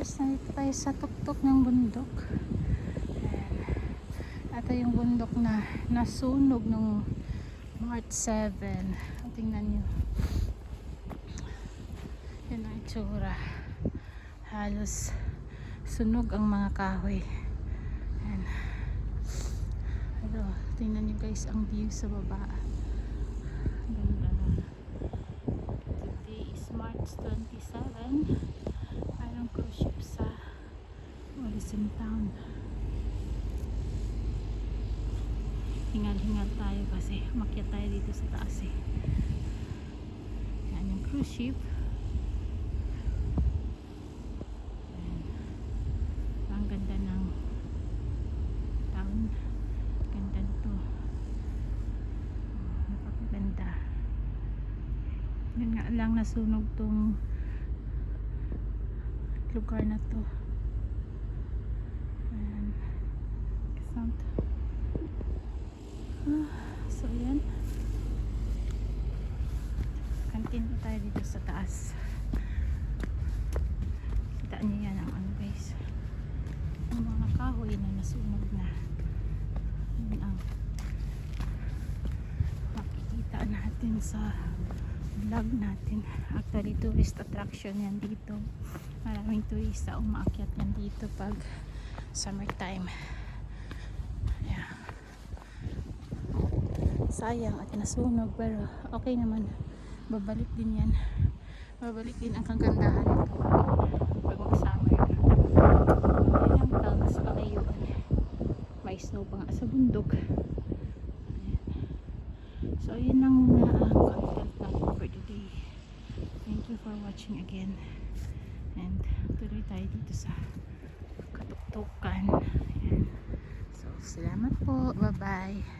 guys, nandito tayo sa tuktok ng bundok. Ito yung bundok na nasunog nung March 7. Tingnan nyo, yun ang itsura. Halos sunog ang mga kahoy. Ayan. Tingnan nyo guys ang view sa baba. Ganda. Today is March 27. Mayroong cruise ship sa Wallison Town. Hingal-hingal tayo kasi umakyat tayo dito sa taas eh. Yan yung cruise ship. Ayan. Ang ganda ng town. Ganda nito. Napakaganda. Yun nga lang nasunog tong lugar na to. Ayan. Kasama. So yan, continue tayo dito sa taas. Kita nyo yan ang ano guys, ang mga kahoy na nasunog na. Yun ang makikita natin sa vlog natin. Actually tourist attraction yan dito. Maraming turista umaakyat yan dito pag summertime. Sayang at nasunog, pero okay naman, babalik din yan, babalik din ang kagandahan nito pag mag-summer. Ayan ang tawag sa kalayuan, may snow pa nga sa bundok. Ayan. So yun ang content natin for today. Thank you for watching again, and tuloy tayo dito sa katuktukan. Ayan. So salamat po, bye bye.